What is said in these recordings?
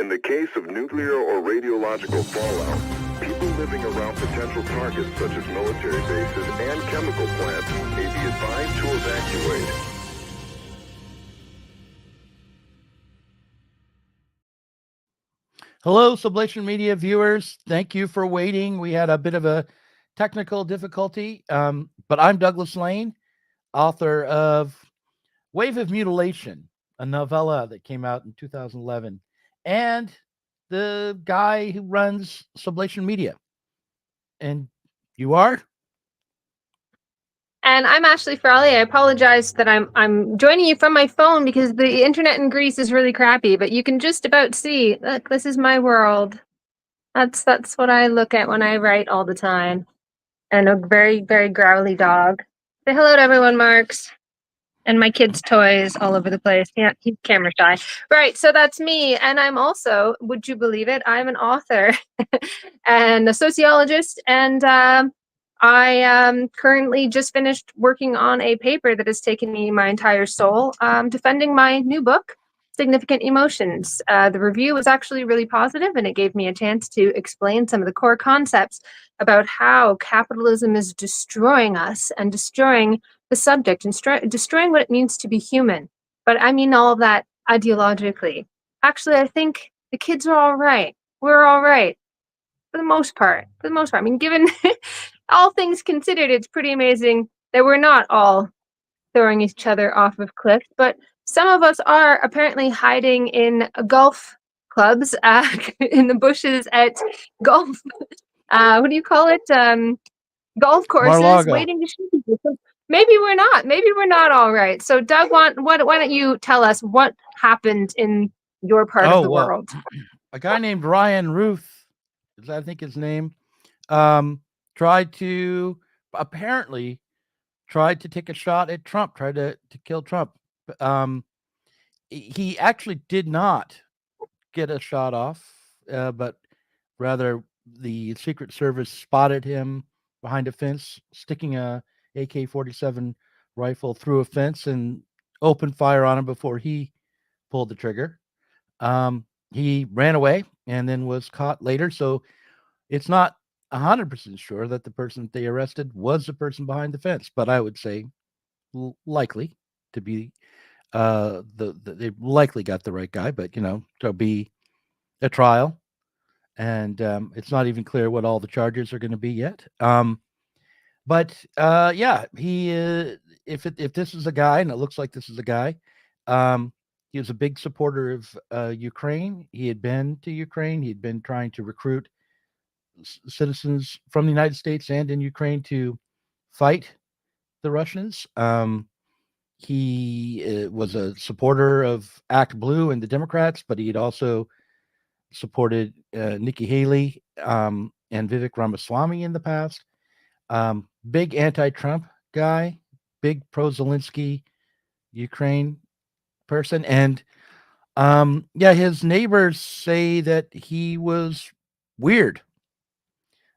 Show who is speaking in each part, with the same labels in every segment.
Speaker 1: In the case of nuclear or radiological fallout, people living around potential targets such as military bases and chemical plants may be advised to evacuate.
Speaker 2: Hello, Sublation Media viewers. Thank you for waiting. We had a bit of a technical difficulty, but I'm Douglas Lain, author of Wave of Mutilation, a novella that came out in 2011, and the guy who runs Sublation Media. And you are?
Speaker 3: And I'm Ashley Frawley. I apologize that I'm joining you from my phone because the internet in Greece is really crappy, but you can just about see, look, this is my world. That's what I look at when I write all the time. And a very, very growly dog. Say hello to everyone, Marks. And my kids' toys all over the place. Yeah, he's camera shy. Right, so that's me. And I'm also, would you believe it, I'm an author and a sociologist. And I currently just finished working on a paper that has taken me my entire soul, defending my new book, Significant Emotions. The review was actually really positive, and it gave me a chance to explain some of the core concepts about how capitalism is destroying us and destroying the subject and destroying what it means to be human. But I mean all of that ideologically. Actually, I think the kids are all right. We're all right. For the most part. I mean, given all things considered, it's pretty amazing that we're not all throwing each other off of cliffs, but some of us are apparently hiding in golf clubs, in the bushes at golf, what do you call it? Golf courses,
Speaker 2: Mar-a-Lago.
Speaker 3: waiting to shoot people. Maybe we're not all right. So Doug, why don't you tell us what happened in your part of the world?
Speaker 2: A guy named Ryan Ruth, is I think his name, tried to take a shot at Trump, tried to kill Trump. He actually did not get a shot off, but rather the Secret Service spotted him behind a fence, sticking a AK-47 rifle through a fence and opened fire on him before he pulled the trigger. He ran away and then was caught later. So it's not 100% sure that the person they arrested was the person behind the fence, but I would say likely to be they likely got the right guy, but there'll be a trial, and it's not even clear what all the charges are going to be yet. But yeah, he if this is a guy, and it looks like this is a guy, he was a big supporter of Ukraine. He had been to Ukraine. He'd been trying to recruit citizens from the United States and in Ukraine to fight the Russians. He was a supporter of Act Blue and the Democrats, but he had also supported Nikki Haley and Vivek Ramaswamy in the past. Big anti-Trump guy, big pro-Zelensky Ukraine person. And yeah, his neighbors say that he was weird.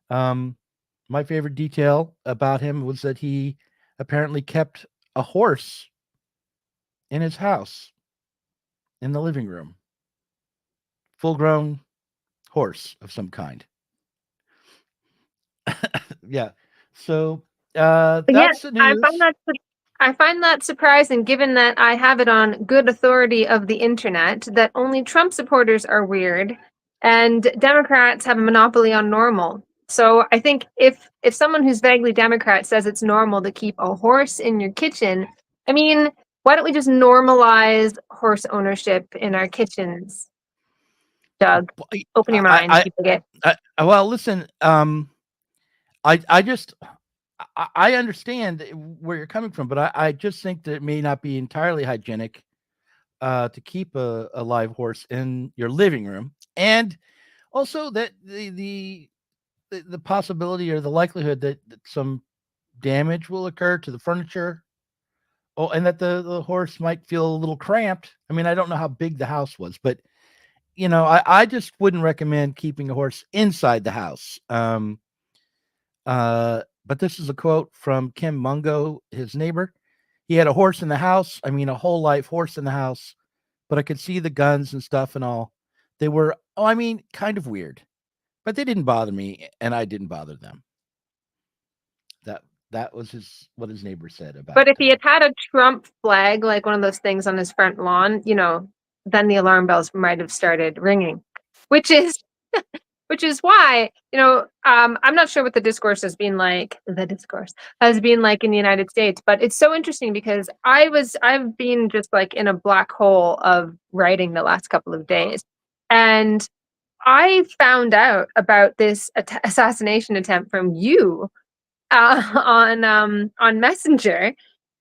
Speaker 2: My favorite detail about him was that he apparently kept a horse in his house in the living room. Full-grown horse of some kind. Yeah. So that's the news.
Speaker 3: I find that surprising, given that I have it on good authority of the internet that only Trump supporters are weird and Democrats have a monopoly on normal. So I think if someone who's vaguely Democrat says it's normal to keep a horse in your kitchen, I mean, why don't we just normalize horse ownership in our kitchens? Doug, open your mind.
Speaker 2: Well, listen, I understand where you're coming from, but I just think that it may not be entirely hygienic to keep a live horse in your living room, and also that the possibility or the likelihood that some damage will occur to the furniture. Oh, and that the horse might feel a little cramped. I mean, I don't know how big the house was, but I just wouldn't recommend keeping a horse inside the house. But this is a quote from Kim Mungo, his neighbor. He had a horse in the house. I mean, a whole life horse in the house, but I could see the guns and stuff and all They were, kind of weird, but they didn't bother me, and I didn't bother them. That was what his neighbor said about.
Speaker 3: But if he had a Trump flag, like one of those things on his front lawn, then the alarm bells might have started ringing, which is why, I'm not sure what the discourse has been like. The discourse has been like in the United States, but it's so interesting because I've been just like in a black hole of writing the last couple of days, and I found out about this assassination attempt from you on Messenger,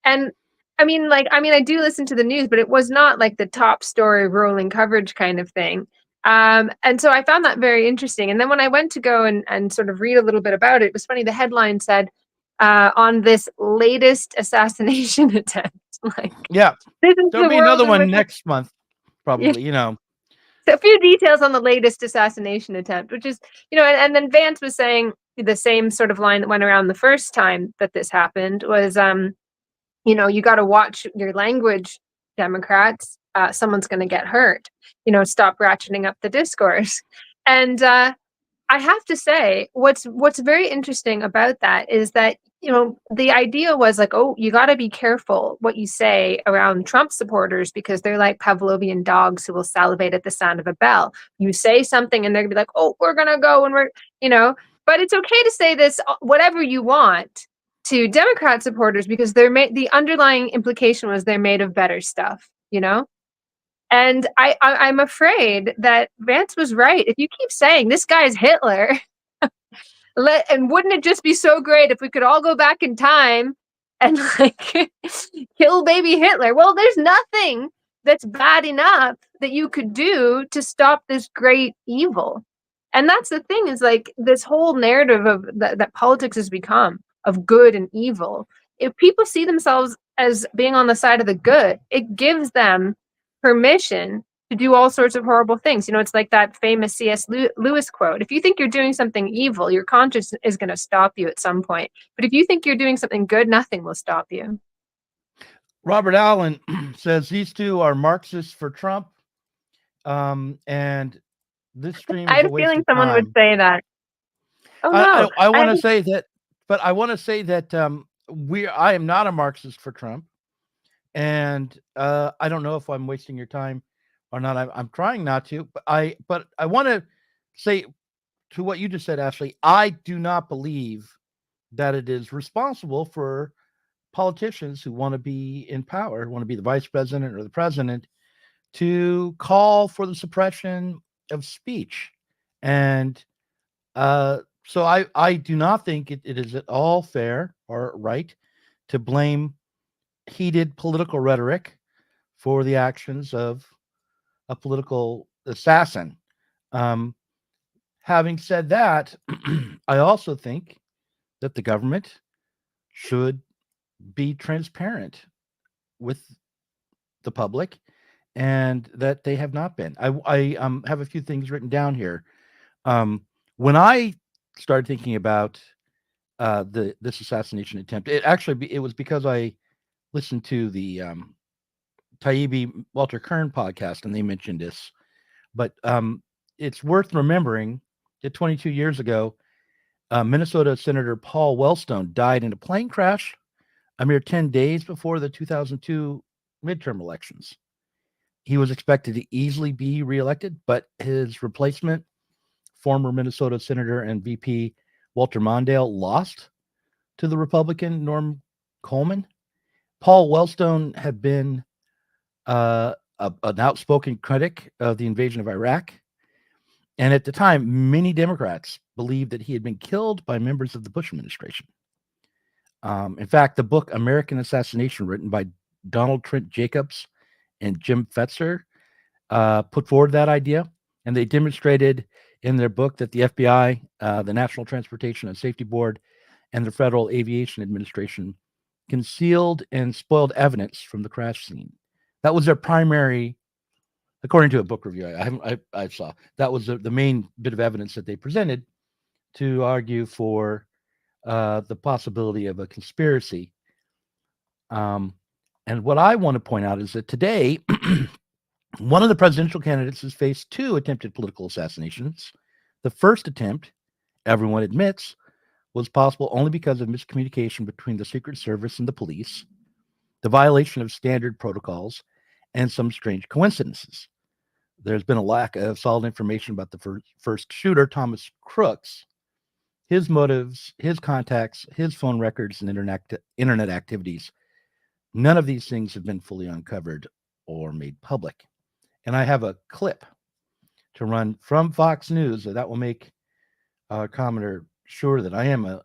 Speaker 3: and I do listen to the news, but it was not like the top story rolling coverage kind of thing. And so I found that very interesting. And then when I went to go and sort of read a little bit about it, it was funny. The headline said, on this latest assassination attempt, like,
Speaker 2: Yeah,
Speaker 3: this is
Speaker 2: there'll
Speaker 3: the
Speaker 2: be
Speaker 3: world
Speaker 2: another
Speaker 3: in
Speaker 2: one
Speaker 3: which
Speaker 2: next month, probably.
Speaker 3: So a few details on the latest assassination attempt, which is, and then Vance was saying the same sort of line that went around the first time that this happened was, you got to watch your language, Democrats. Someone's going to get hurt. Stop ratcheting up the discourse. And I have to say, what's very interesting about that is that, the idea was like, oh, you got to be careful what you say around Trump supporters because they're like Pavlovian dogs who will salivate at the sound of a bell. You say something and they're gonna be like, oh, we're gonna go and but it's okay to say this, whatever you want, to Democrat supporters because the underlying implication was they're made of better stuff, And I'm afraid that Vance was right. If you keep saying this guy's Hitler, and wouldn't it just be so great if we could all go back in time and like kill baby Hitler? Well, there's nothing that's bad enough that you could do to stop this great evil. And that's the thing, is like this whole narrative of that politics has become of good and evil. If people see themselves as being on the side of the good, it gives them permission to do all sorts of horrible things. It's like that famous C.S. Lewis quote. If you think you're doing something evil, your conscience is going to stop you at some point. But if you think you're doing something good, nothing will stop you.
Speaker 2: Robert Allen says these two are Marxists for Trump. And this stream is
Speaker 3: I had
Speaker 2: a
Speaker 3: a
Speaker 2: waste
Speaker 3: feeling
Speaker 2: of
Speaker 3: someone
Speaker 2: time.
Speaker 3: would say that. Oh no.
Speaker 2: I want to say that, but I want to say that I am not a Marxist for Trump. And I don't know if I'm wasting your time or not. I'm trying not to, but I want to say to what you just said, Ashley, I do not believe that it is responsible for politicians who want to be in power, want to be the vice president or the president, to call for the suppression of speech. And so I do not think it is at all fair or right to blame heated political rhetoric for the actions of a political assassin. Having said that, I also think that the government should be transparent with the public, and that they have not been. I have a few things written down here. When I started thinking about this assassination attempt, it was because I listened to the Taibbi Walter Kern podcast, and they mentioned this. But it's worth remembering that 22 years ago, Minnesota Senator Paul Wellstone died in a plane crash a mere 10 days before the 2002 midterm elections. He was expected to easily be reelected, but his replacement, former Minnesota Senator and VP Walter Mondale, lost to the Republican Norm Coleman. Paul Wellstone had been an outspoken critic of the invasion of Iraq. And at the time, many Democrats believed that he had been killed by members of the Bush administration. In fact, the book American Assassination, written by Donald Trent Jacobs and Jim Fetzer, put forward that idea. And they demonstrated in their book that the FBI, the National Transportation and Safety Board, and the Federal Aviation Administration concealed and spoiled evidence from the crash scene. That was their primary, according to a book review I saw, that was the main bit of evidence that they presented to argue for the possibility of a conspiracy. And what I want to point out is that today, One of the presidential candidates has faced 2 attempted political assassinations. The first attempt, everyone admits, was possible only because of miscommunication between the Secret Service and the police, the violation of standard protocols, and some strange coincidences. There's been a lack of solid information about the first shooter, Thomas Crooks, his motives, his contacts, his phone records, and internet activities. None of these things have been fully uncovered or made public. And I have a clip to run from Fox News that will make Commoner sure that I am a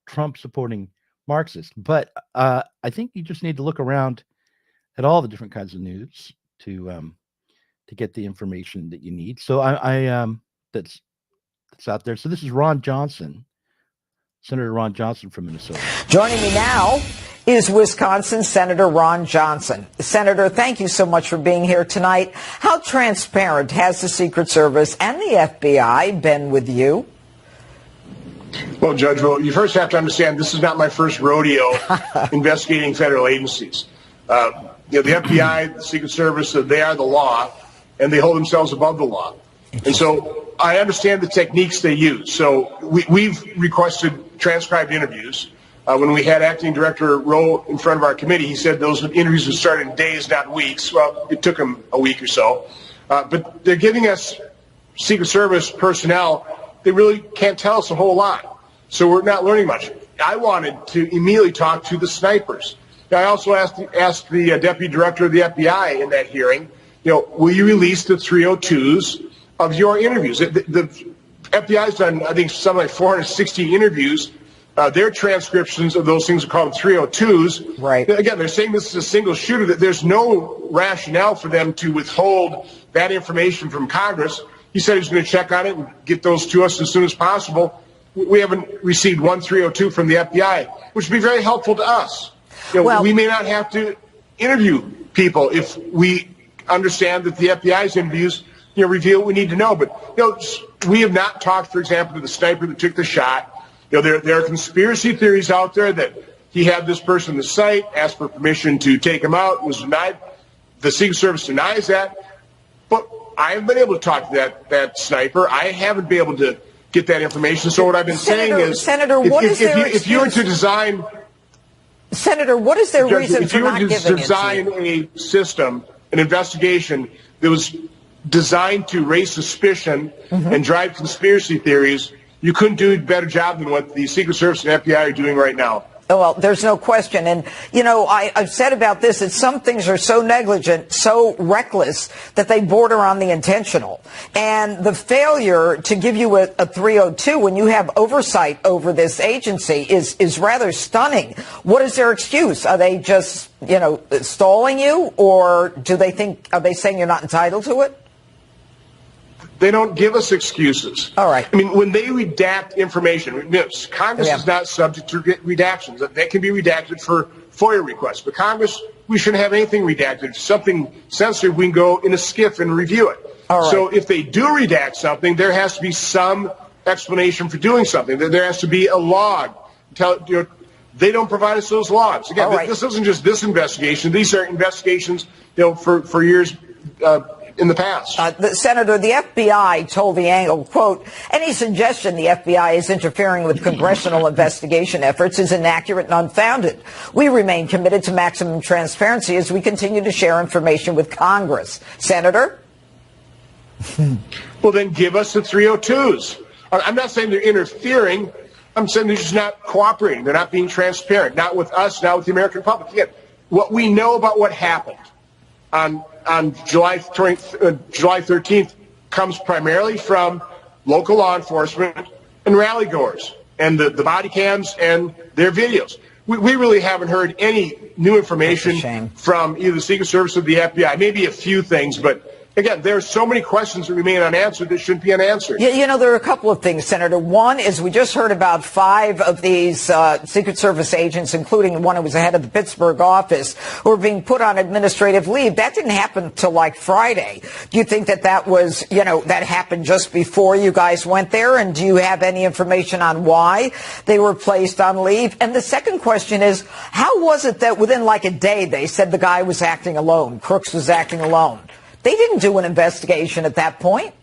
Speaker 2: Trump-supporting Marxist. But I think you just need to look around at all the different kinds of news to get the information that you need. So that's out there. So this is Ron Johnson, Senator Ron Johnson from Minnesota.
Speaker 4: Joining me now is Wisconsin Senator Ron Johnson. Senator, thank you so much for being here tonight. How transparent has the Secret Service and the FBI been with you?
Speaker 5: Well, Judge, you first have to understand this is not my first rodeo investigating federal agencies. The FBI, the Secret Service, they are the law, and they hold themselves above the law. And so I understand the techniques they use. So we've requested transcribed interviews. When we had Acting Director Rowe in front of our committee, he said those interviews would start in days, not weeks. Well, it took him a week or so. But they're giving us Secret Service personnel. They really can't tell us a whole lot. So we're not learning much. I wanted to immediately talk to the snipers. Now, I also asked the Deputy Director of the FBI in that hearing, will you release the 302s of your interviews? The FBI's done, I think, something like 460 interviews. Their transcriptions of those things are called 302s.
Speaker 4: Right.
Speaker 5: Again, they're saying this is a single shooter, that there's no rationale for them to withhold that information from Congress. He said he's going to check on it and get those to us as soon as possible. We haven't received one 302 from the FBI, which would be very helpful to us. We may not have to interview people if we understand that the FBI's interviews, reveal what we need to know. But, we have not talked, for example, to the sniper that took the shot. There are conspiracy theories out there that he had this person in the site, asked for permission to take him out, was denied. The Secret Service denies that. But I haven't been able to talk to that sniper. I haven't been able to get that information. So what I've been saying is,
Speaker 4: Senator, what is their excuse?
Speaker 5: If you were to design...
Speaker 4: Senator, what is their reason for not giving it to you?
Speaker 5: If you were to design a system, an investigation that was designed to raise suspicion and drive conspiracy theories, you couldn't do a better job than what the Secret Service and FBI are doing right now.
Speaker 4: Well, there's no question. And, I've said about this that some things are so negligent, so reckless, that they border on the intentional. And the failure to give you a 302 when you have oversight over this agency is rather stunning. What is their excuse? Are they just, stalling you? Or are they saying you're not entitled to it?
Speaker 5: They don't give us excuses.
Speaker 4: All right.
Speaker 5: I mean, when they redact information, Congress is not subject to redactions. That can be redacted for FOIA requests. But Congress, we shouldn't have anything redacted. If something sensitive, we can go in a skiff and review it.
Speaker 4: All right.
Speaker 5: So if they do redact something, there has to be some explanation for doing something. There has to be a log. They don't provide us those logs. Again, this isn't just this investigation. These are investigations, for years in the past.
Speaker 4: Senator, the FBI told the Angle, quote, any suggestion the FBI is interfering with congressional investigation efforts is inaccurate and unfounded. We remain committed to maximum transparency as we continue to share information with Congress. Senator?
Speaker 5: Well, then give us the 302s. I'm not saying they're interfering. I'm saying they're just not cooperating. They're not being transparent, not with us, not with the American public. Again, what we know about what happened on July 13th comes primarily from local law enforcement and rally goers and the body cams and their videos. We really haven't heard any new information from either the Secret Service or the FBI. Maybe a few things, but again, there are so many questions that remain unanswered that shouldn't be unanswered.
Speaker 4: Yeah, there are a couple of things, Senator. One is we just heard about 5 of these Secret Service agents, including one who was the head of the Pittsburgh office, who are being put on administrative leave. That didn't happen till like Friday. Do you think that was, that happened just before you guys went there? And do you have any information on why they were placed on leave? And the second question is, how was it that within like a day they said the guy was acting alone, Crooks was acting alone? They didn't do an investigation at that point.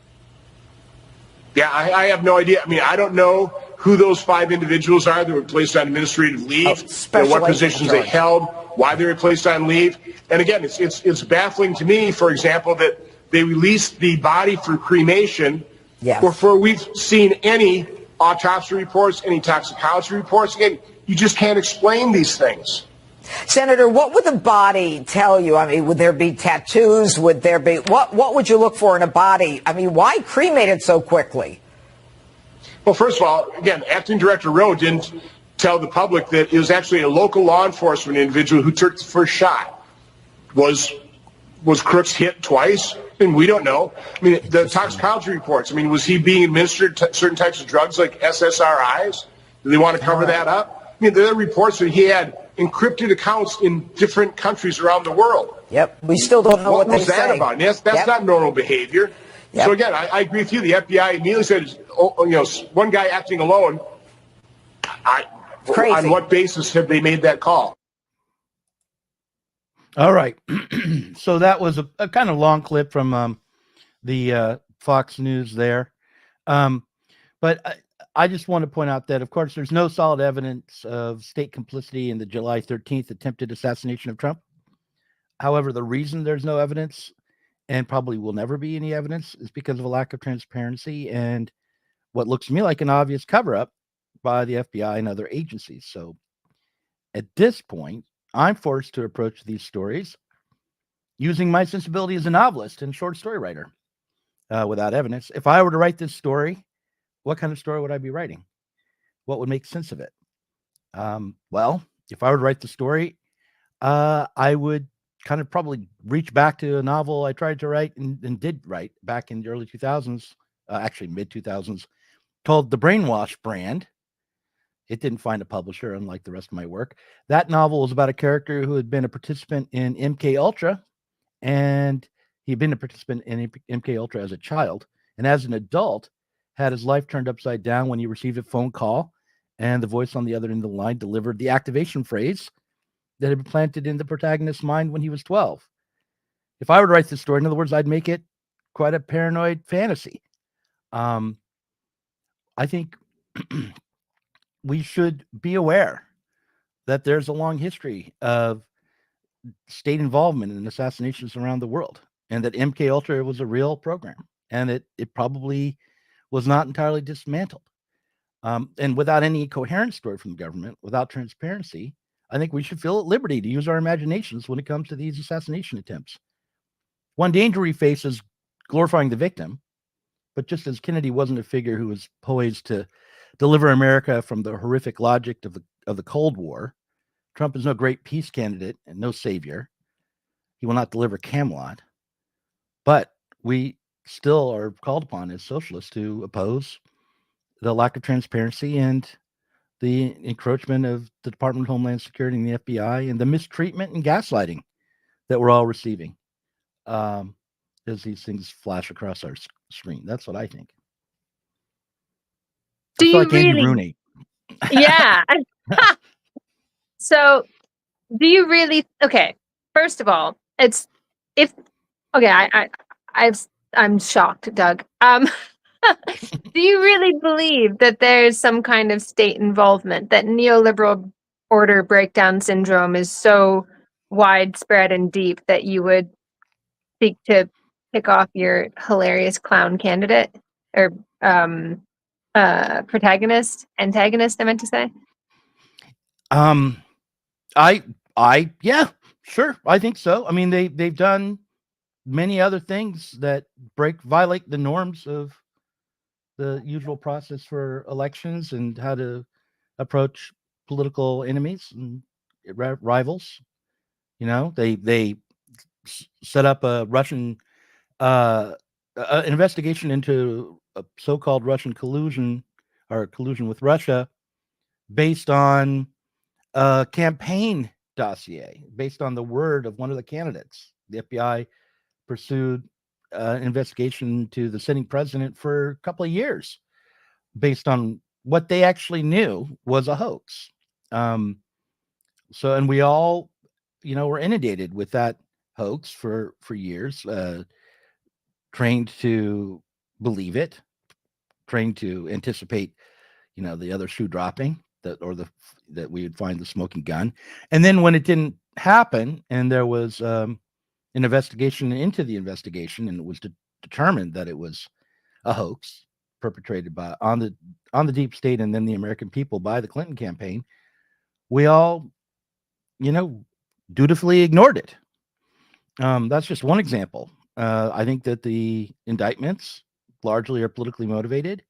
Speaker 5: Yeah, I have no idea. I mean, I don't know who those 5 individuals are that were placed on administrative leave, what positions they held, why they were placed on leave. And again, it's baffling to me, for example, that they released the body for cremation before we've seen any autopsy reports, any toxicology reports. Again, you just can't explain these things.
Speaker 4: Senator, what would the body tell you? I mean, would there be tattoos? Would there be what would you look for in a body? I mean, why cremate it so quickly?
Speaker 5: Well, first of all, again, Acting Director Rowe didn't tell the public that it was actually a local law enforcement individual who took the first shot. Was Crooks hit twice? And we don't know. I mean, the toxicology reports, I mean, was he being administered certain types of drugs like SSRIs? Do they want to cover that up? I mean, there are reports that he had encrypted accounts in different countries around the world.
Speaker 4: Yep. We still don't know what
Speaker 5: was
Speaker 4: they
Speaker 5: that
Speaker 4: say.
Speaker 5: about? That's not normal behavior. Yep. So again, I agree with you. The FBI immediately said, one guy acting alone.
Speaker 4: Crazy.
Speaker 5: On what basis have they made that call?
Speaker 2: All right. So that was a kind of long clip from the Fox News there. But I just want to point out that, of course, there's no solid evidence of state complicity in the July 13th attempted assassination of Trump. However, the reason there's no evidence, and probably will never be any evidence, is because of a lack of transparency and what looks to me like an obvious cover-up by the FBI and other agencies. So at this point, I'm forced to approach these stories using my sensibility as a novelist and short story writer without evidence. If I were to write this story, what kind of story would I be writing? What would make sense of it? Well, if I were to write the story, I would kind of probably reach back to a novel I tried to write and did write back in the early 2000s, actually mid 2000s, called The Brainwash Brand. It didn't find a publisher, unlike the rest of my work. That novel was about a character who had been a participant in MK Ultra, and he'd been a participant in MK Ultra as a child, and as an adult, had his life turned upside down when he received a phone call, and the voice on the other end of the line delivered the activation phrase that had been planted in the protagonist's mind when he was 12. If I were to write this story, in other words, I'd make it quite a paranoid fantasy. I think we should be aware that there's a long history of state involvement in assassinations around the world, and that MK Ultra was a real program, and it probably was not entirely dismantled. And without any coherent story from the government, without transparency, I think we should feel at liberty to use our imaginations when it comes to these assassination attempts. One danger we face is glorifying the victim, but just as Kennedy wasn't a figure who was poised to deliver America from the horrific logic of the Cold War, Trump is no great peace candidate and no savior. He will not deliver Camelot, but we still are called upon as socialists to oppose the lack of transparency and the encroachment of the Department of Homeland Security and the FBI and the mistreatment and gaslighting that we're all receiving as these things flash across our screen. That's what I think.
Speaker 3: Do you
Speaker 2: like Andy
Speaker 3: really?
Speaker 2: Rooney.
Speaker 3: Yeah. So, do you really? Okay. First of all, I'm shocked, Doug. Do you really believe that there's some kind of state involvement, that neoliberal order breakdown syndrome is so widespread and deep that you would seek to pick off your hilarious clown candidate or antagonist, I meant to say?
Speaker 2: Yeah, sure. I think so. I mean, they've done many other things that violate the norms of the usual process for elections and how to approach political enemies and rivals. You know, they set up a Russian investigation into a so-called Russian collusion or collusion with Russia based on a campaign dossier, based on the word of one of the candidates. The FBI pursued an investigation to the sitting president for a couple of years based on what they actually knew was a hoax. And we all, were inundated with that hoax for years. trained to believe it, trained to anticipate, the other shoe dropping, that we would find the smoking gun. And then when it didn't happen, and there was an investigation into the investigation, and it was determined that it was a hoax perpetrated on the deep state and then the American people by the Clinton campaign, we all, dutifully ignored it. That's just one example. I think that the indictments largely are politically motivated,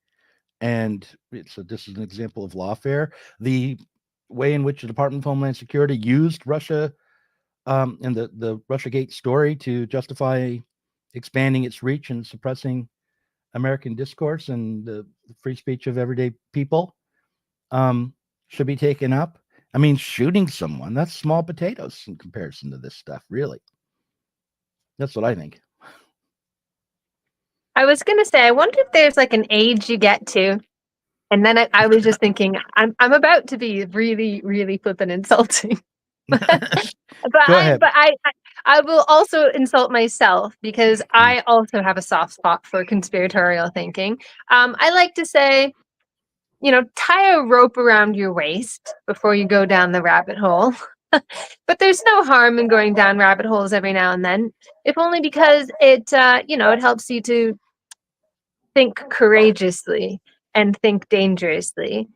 Speaker 2: and this is an example of lawfare. The way in which the Department of Homeland Security used Russia and the Russiagate story to justify expanding its reach and suppressing American discourse and the free speech of everyday people should be taken up. I mean, shooting someone, that's small potatoes in comparison to this stuff, really. That's what I think.
Speaker 3: I was going to say, I wonder if there's like an age you get to. And then I was just thinking, I'm about to be really, really flippin' insulting. but
Speaker 2: Go ahead.
Speaker 3: I will also insult myself because I also have a soft spot for conspiratorial thinking. I like to say, tie a rope around your waist before you go down the rabbit hole. But there's no harm in going down rabbit holes every now and then, if only because it helps you to think courageously and think dangerously.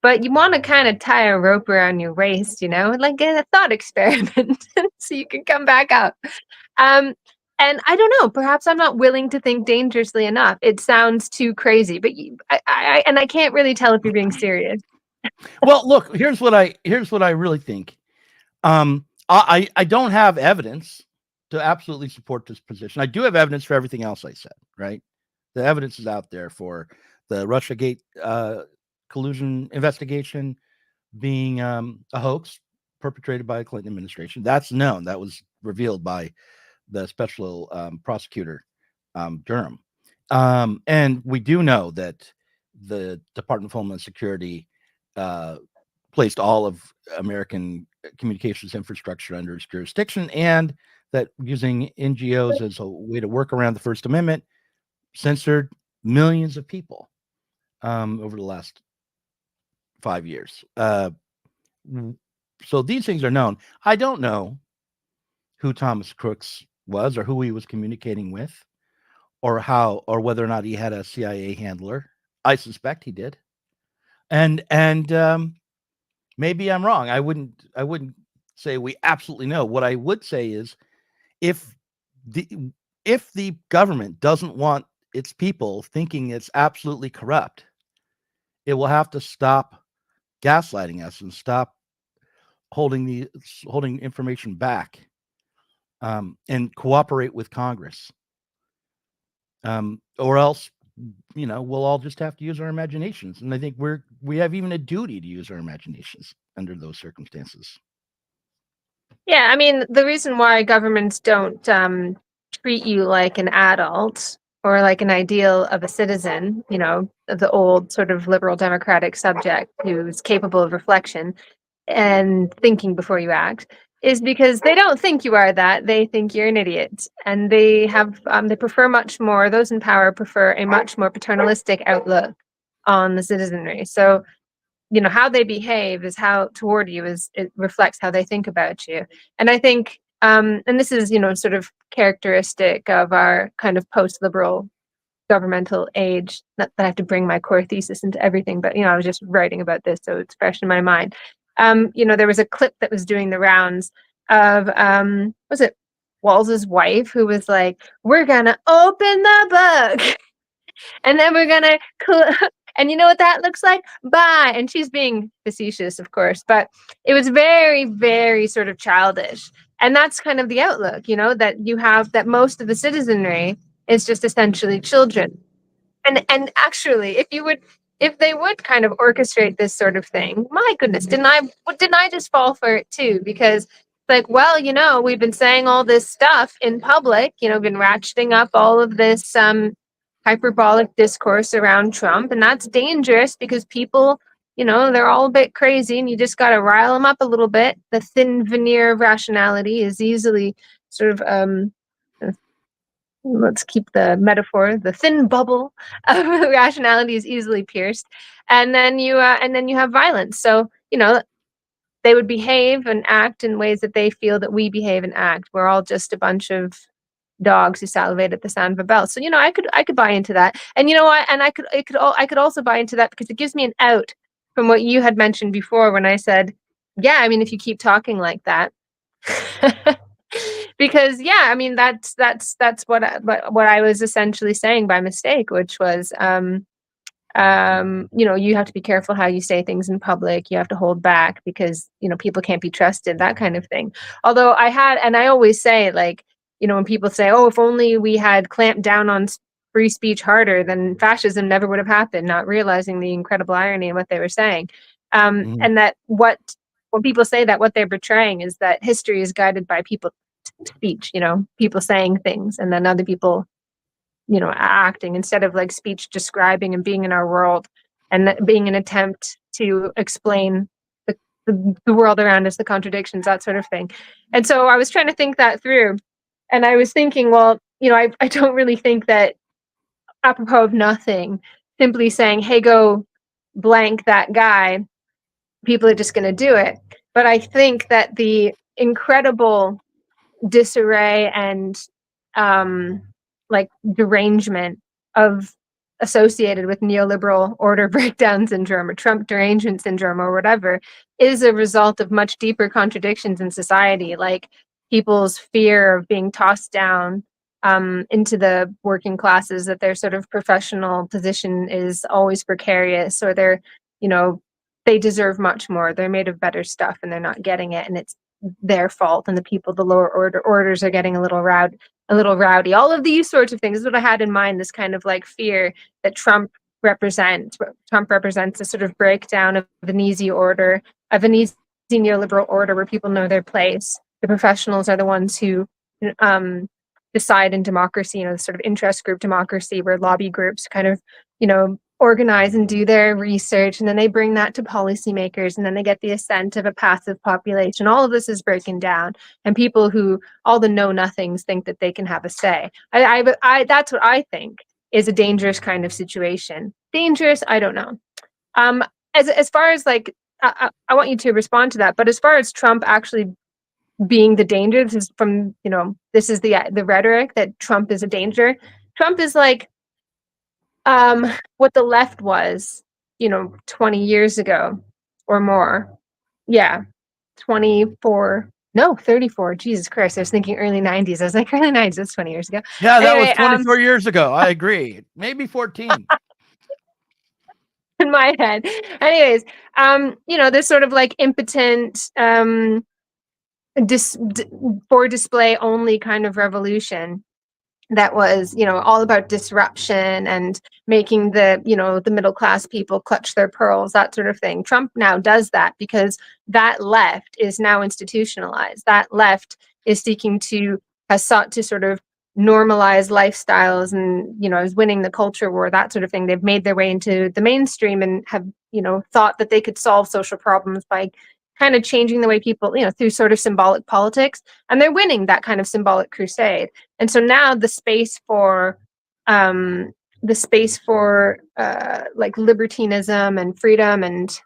Speaker 3: But you want to kind of tie a rope around your waist, like a thought experiment, so you can come back up. And I don't know, perhaps I'm not willing to think dangerously enough. It sounds too crazy, but I can't really tell if you're being serious.
Speaker 2: Well, look, here's what I really think. I don't have evidence to absolutely support this position. I do have evidence for everything else I said, right? The evidence is out there for the Russiagate collusion investigation being a hoax perpetrated by the Clinton administration. That's known. That was revealed by the special prosecutor, Durham. And we do know that the Department of Homeland Security placed all of American communications infrastructure under its jurisdiction, and that using NGOs as a way to work around the First Amendment, censored millions of people over the last 5 years. So these things are known. I don't know who Thomas Crooks was, or who he was communicating with, or whether or not he had a CIA handler. I suspect he did. And maybe I'm wrong. I wouldn't say we absolutely know. What I would say is, if the government doesn't want its people thinking it's absolutely corrupt, it will have to stop gaslighting us and stop holding information back, and cooperate with Congress. Or else, we'll all just have to use our imaginations. And I think we have even a duty to use our imaginations under those circumstances.
Speaker 3: Yeah, I mean, the reason why governments don't treat you like an adult or like an ideal of a citizen, the old sort of liberal democratic subject who's capable of reflection and thinking before you act, is because they don't think you are that. They think you're an idiot. And they prefer those in power prefer a much more paternalistic outlook on the citizenry. So, how they behave toward you it reflects how they think about you. And I think, and this is, sort of characteristic of our kind of post-liberal governmental age. Not that I have to bring my core thesis into everything, but, I was just writing about this, so it's fresh in my mind. There was a clip that was doing the rounds of, was it Walls's wife, who was like, "We're going to open the book and then we're going to and you know what that looks like? Bye." And she's being facetious, of course, but it was very, very sort of childish. And that's kind of the outlook, that you have, that most of the citizenry is just essentially children. And actually, if they would kind of orchestrate this sort of thing, my goodness, didn't I just fall for it too? Because like, well, we've been saying all this stuff in public, been ratcheting up all of this hyperbolic discourse around Trump, and that's dangerous because people, they're all a bit crazy, and you just got to rile them up a little bit. The thin veneer of rationality is easily sort of let's keep the metaphor, the thin bubble of rationality is easily pierced, and then you have violence. So they would behave and act in ways that they feel that we behave and act. We're all just a bunch of dogs who salivate at the sound of a bell. So I could buy into that, and you know what? And I could also buy into that because it gives me an out from what you had mentioned before when I said, yeah, I mean, if you keep talking like that. Because yeah, I mean that's what I was essentially saying by mistake, which was you have to be careful how you say things in public. You have to hold back because people can't be trusted, that kind of thing. Although I always say, like, when people say, oh, if only we had clamped down on free speech harder, then fascism never would have happened, not realizing the incredible irony in what they were saying. And that when people say that, what they're betraying is that history is guided by people's speech, people saying things and then other people acting, instead of like speech describing and being in our world and that being an attempt to explain the world around us, the contradictions, that sort of thing. And so I was trying to think that through, and I was thinking, well, I don't really think that apropos of nothing, simply saying, hey, go blank that guy, people are just going to do it. But I think that the incredible disarray and like derangement of associated with neoliberal order breakdown syndrome or Trump derangement syndrome or whatever is a result of much deeper contradictions in society, like people's fear of being tossed down into the working classes, that their sort of professional position is always precarious, or they deserve much more, they're made of better stuff and they're not getting it, and it's their fault, and the people, the lower orders are getting a little rowdy. All of these sorts of things is what I had in mind, this kind of like fear that Trump represents a sort of breakdown of an easy neoliberal order where people know their place. The professionals are the ones who decide in democracy, the sort of interest group democracy where lobby groups kind of, organize and do their research, and then they bring that to policymakers, and then they get the assent of a passive population. All of this is breaking down, and people who, all the know-nothings, think that they can have a say. That's what I think is a dangerous kind of situation. Dangerous, I don't know. As far as like, I want you to respond to that, but as far as Trump actually being the danger, this is from, this is the rhetoric that Trump is a danger. Trump is like, what the left was, 20 years ago or more. Yeah. 34. Jesus Christ. I was thinking early 90s. I was like, early 90s, that's 20 years ago.
Speaker 2: Yeah, that was 24 years ago. I agree. Maybe 14.
Speaker 3: In my head. Anyways, this sort of like impotent, for display only kind of revolution that was, all about disruption and making the middle class people clutch their pearls, that sort of thing. Trump now does that because that left is now institutionalized. That left has sought to sort of normalize lifestyles and, is winning the culture war, that sort of thing. They've made their way into the mainstream and have, thought that they could solve social problems by kind of changing the way people, through sort of symbolic politics, and they're winning that kind of symbolic crusade. And so now the space for like libertinism and freedom and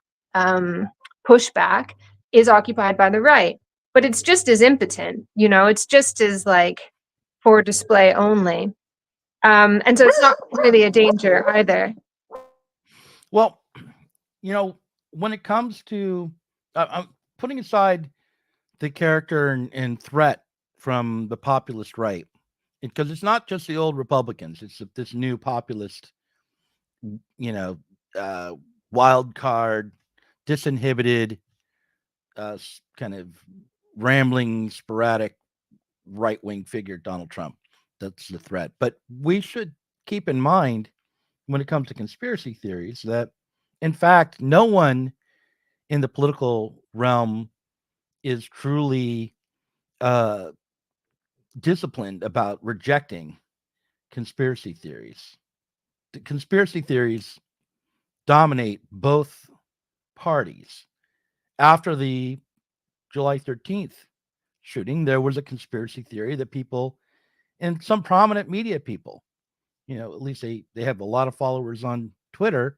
Speaker 3: pushback is occupied by the right, but it's just as impotent, it's just as like for display only, and so it's not really a danger either.
Speaker 2: Well, when it comes to I'm putting aside the character and threat from the populist right, because it's not just the old Republicans, it's this new populist, wild card, disinhibited, kind of rambling, sporadic right-wing figure, Donald Trump. That's the threat. But we should keep in mind when it comes to conspiracy theories that, in fact, no one in the political realm is truly disciplined about rejecting conspiracy theories. The conspiracy theories dominate both parties. After the July 13th shooting, there was a conspiracy theory that people and some prominent media people. At least they have a lot of followers on Twitter,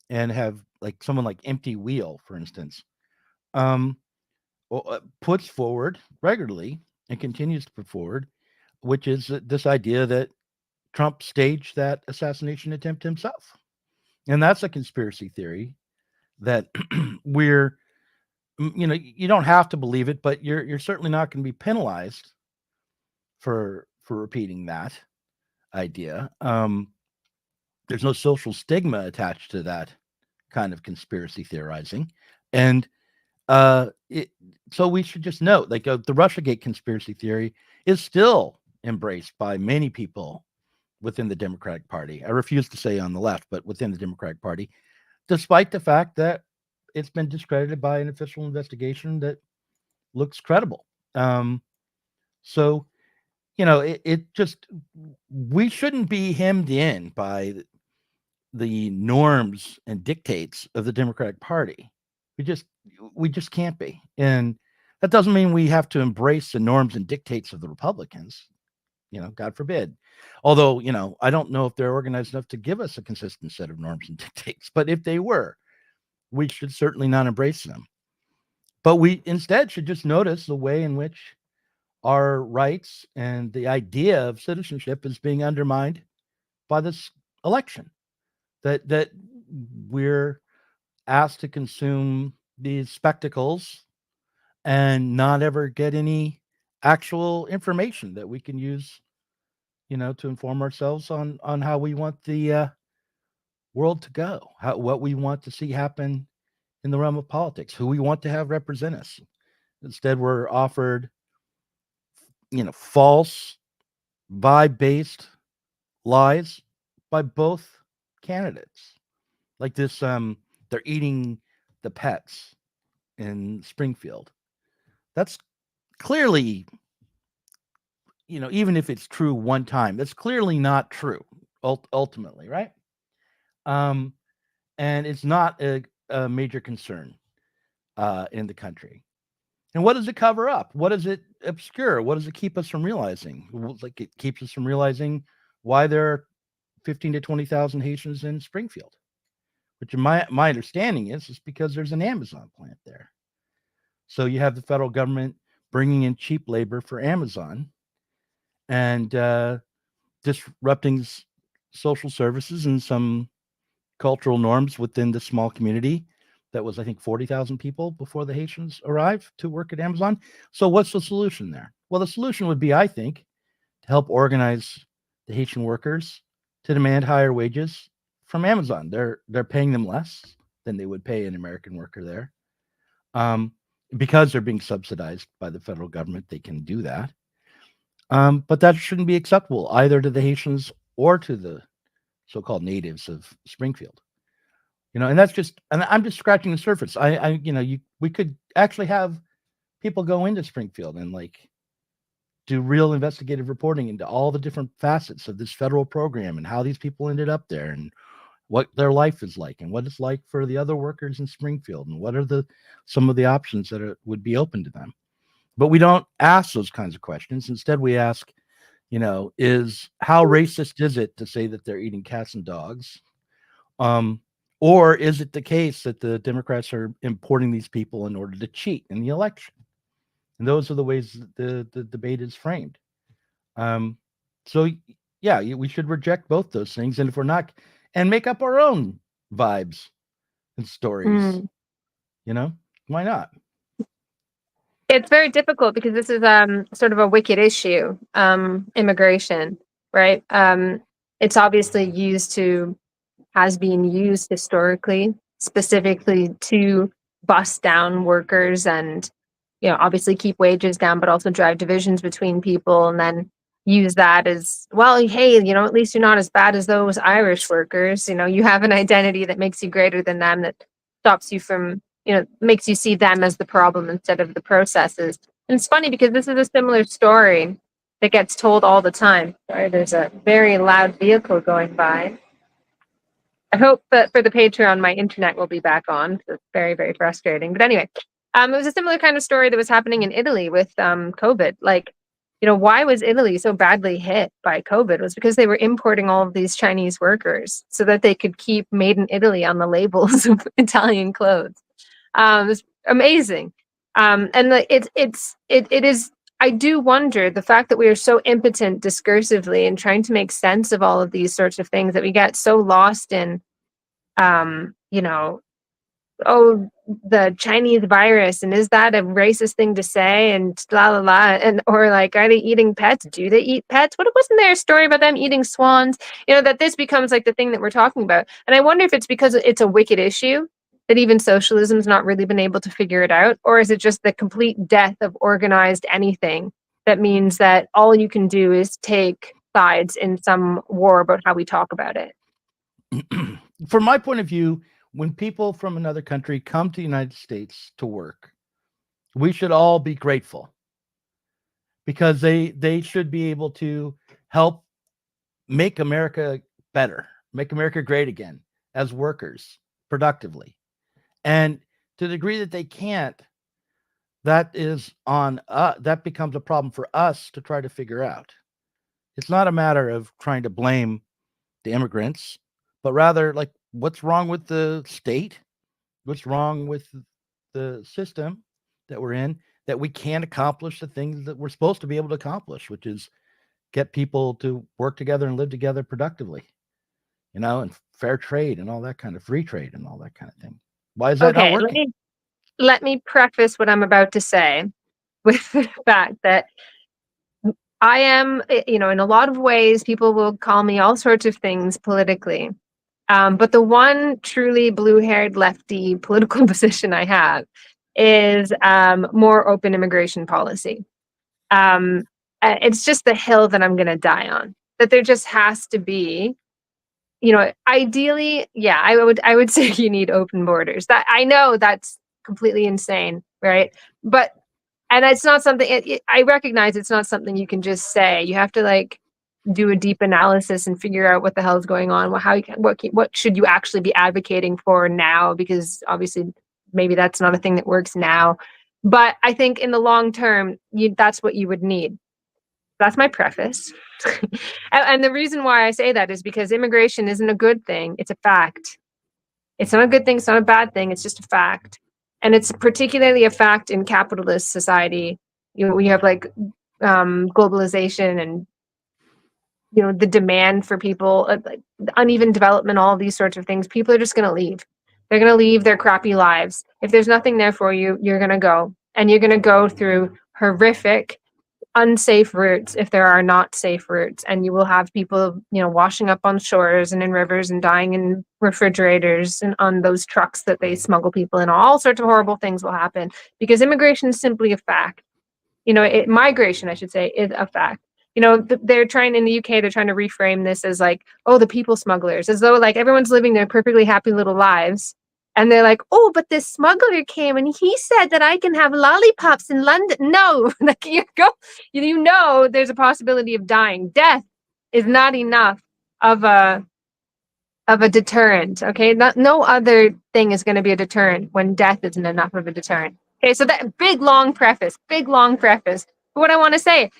Speaker 2: and have like someone like Empty Wheel, for instance, puts forward regularly and continues to put forward, which is this idea that Trump staged that assassination attempt himself. And that's a conspiracy theory that you don't have to believe it, but you're certainly not going to be penalized for repeating that idea. There's no social stigma attached to that kind of conspiracy theorizing. And so we should just note, like, the Russiagate conspiracy theory is still embraced by many people within the Democratic Party. I refuse to say on the left, but within the Democratic Party, despite the fact that it's been discredited by an official investigation that looks credible. So, we shouldn't be hemmed in by the norms and dictates of the Democratic Party. We just can't be. And that doesn't mean we have to embrace the norms and dictates of the Republicans, God forbid. Although, I don't know if they're organized enough to give us a consistent set of norms and dictates, but if they were, we should certainly not embrace them. But we instead should just notice the way in which our rights and the idea of citizenship is being undermined by this election. That we're asked to consume these spectacles and not ever get any actual information that we can use, to inform ourselves on how we want the world to go, what we want to see happen in the realm of politics, who we want to have represent us. Instead, we're offered, false, vibe-based lies by both candidates. Like this, they're eating the pets in Springfield. That's clearly, even if it's true one time, that's clearly not true ultimately, right? And it's not a major concern in the country. And what does it cover up? What does it obscure? What does it keep us from realizing? Like, it keeps us from realizing why there are 15 to 20,000 Haitians in Springfield, which in my understanding is because there's an Amazon plant there. So you have the federal government bringing in cheap labor for Amazon and disrupting social services and some cultural norms within the small community that was, I think, 40,000 people before the Haitians arrived to work at Amazon. So what's the solution there? Well, the solution would be, I think, to help organize the Haitian workers to demand higher wages from Amazon. They're paying them less than they would pay an American worker there. Because they're being subsidized by the federal government, they can do that. But that shouldn't be acceptable either to the Haitians or to the so-called natives of Springfield. And that's just, and I'm just scratching the surface. We could actually have people go into Springfield and do real investigative reporting into all the different facets of this federal program and how these people ended up there and what their life is like and what it's like for the other workers in Springfield and what are some of the options that would be open to them. But we don't ask those kinds of questions. Instead, we ask, is how racist is it to say that they're eating cats and dogs? Or is it the case that the Democrats are importing these people in order to cheat in the election? And those are the ways the debate is framed. So, yeah, we should reject both those things. And if we're not, and make up our own vibes and stories, why not?
Speaker 3: It's very difficult because this is sort of a wicked issue, immigration, right? It's obviously has been used historically, specifically to bust down workers and, obviously keep wages down, but also drive divisions between people, and then use that as, well, hey, at least you're not as bad as those Irish workers. You have an identity that makes you greater than them, that stops you from, makes you see them as the problem instead of the processes. And it's funny because this is a similar story that gets told all the time. Sorry, there's a very loud vehicle going by. I hope that for the Patreon, my internet will be back on. It's very, very frustrating. But anyway, it was a similar kind of story that was happening in Italy with COVID. Why was Italy so badly hit by COVID? It was because they were importing all of these Chinese workers so that they could keep made in Italy on the labels of Italian clothes. It's amazing. It is, I do wonder the fact that we are so impotent discursively in trying to make sense of all of these sorts of things that we get so lost in, oh, the Chinese virus, and is that a racist thing to say, and la la la, and or like, are they eating pets? Do they eat pets? Wasn't there a story about them eating swans? That this becomes like the thing that we're talking about, and I wonder if it's because it's a wicked issue that even socialism's not really been able to figure it out, or is it just the complete death of organized anything that means that all you can do is take sides in some war about how we talk about it?
Speaker 2: From my point of view, when people from another country come to the United States to work, we should all be grateful, because they should be able to help make America better, make America great again as workers productively. And to the degree that they can't, that is on that becomes a problem for us to try to figure out. It's not a matter of trying to blame the immigrants, but rather like, what's wrong with the state? What's wrong with the system that we're in, that we can't accomplish the things that we're supposed to be able to accomplish, which is get people to work together and live together productively, and fair trade and all that kind of free trade and all that kind of thing. Why is that not working?
Speaker 3: Let me preface what I'm about to say with the fact that I am, in a lot of ways, people will call me all sorts of things politically. But the one truly blue-haired lefty political position I have is more open immigration policy. It's just the hill that I'm going to die on. That there just has to be, ideally, yeah, I would say you need open borders. That I know that's completely insane, right? And it's not something. I recognize it's not something you can just say. You have to do a deep analysis and figure out what the hell is going on. What should you actually be advocating for now? Because obviously, maybe that's not a thing that works now. But I think in the long term, that's what you would need. That's my preface. And the reason why I say that is because immigration isn't a good thing. It's a fact. It's not a good thing. It's not a bad thing. It's just a fact. And it's particularly a fact in capitalist society. We have globalization and the demand for people, uneven development, all these sorts of things. People are just going to leave. They're going to leave their crappy lives. If there's nothing there for you, you're going to go. And you're going to go through horrific, unsafe routes if there are not safe routes. And you will have people, washing up on shores and in rivers and dying in refrigerators and on those trucks that they smuggle people in. All sorts of horrible things will happen because immigration is simply a fact. Migration, I should say, is a fact. They're trying in the UK, they're trying to reframe this as the people smugglers, as though everyone's living their perfectly happy little lives. And they're like, oh, but this smuggler came and he said that I can have lollipops in London. No, there's a possibility of dying. Death is not enough of a deterrent. Okay. No other thing is going to be a deterrent when death isn't enough of a deterrent. Okay. So that big, long preface. What I want to say.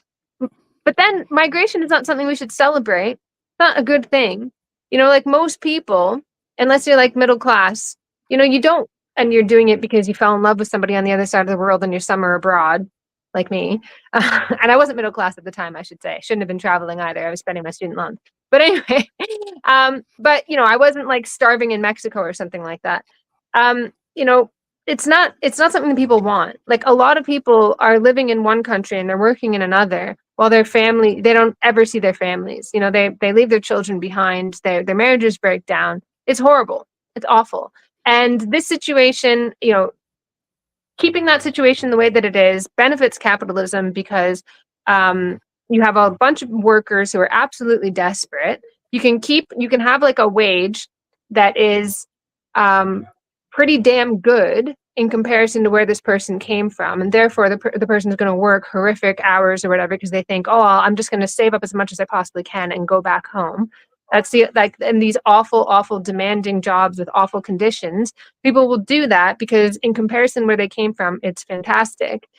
Speaker 3: But then migration is not something we should celebrate. It's not a good thing. Most people, unless you're middle class, you don't, and you're doing it because you fell in love with somebody on the other side of the world in your summer abroad, like me. And I wasn't middle class at the time, I should say. I shouldn't have been traveling either. I was spending my student loans. But anyway, I wasn't starving in Mexico or something like that. It's not something that people want. A lot of people are living in one country and they're working in another while their family, they don't ever see their families. They leave their children behind, their marriages break down. It's horrible. It's awful. And this situation, keeping that situation the way that it is benefits capitalism because you have a bunch of workers who are absolutely desperate. You can have a wage that is pretty damn good in comparison to where this person came from. And therefore the person is going to work horrific hours or whatever, because they think, oh, I'm just going to save up as much as I possibly can and go back home. That's in these awful, awful demanding jobs with awful conditions, people will do that because in comparison where they came from, it's fantastic.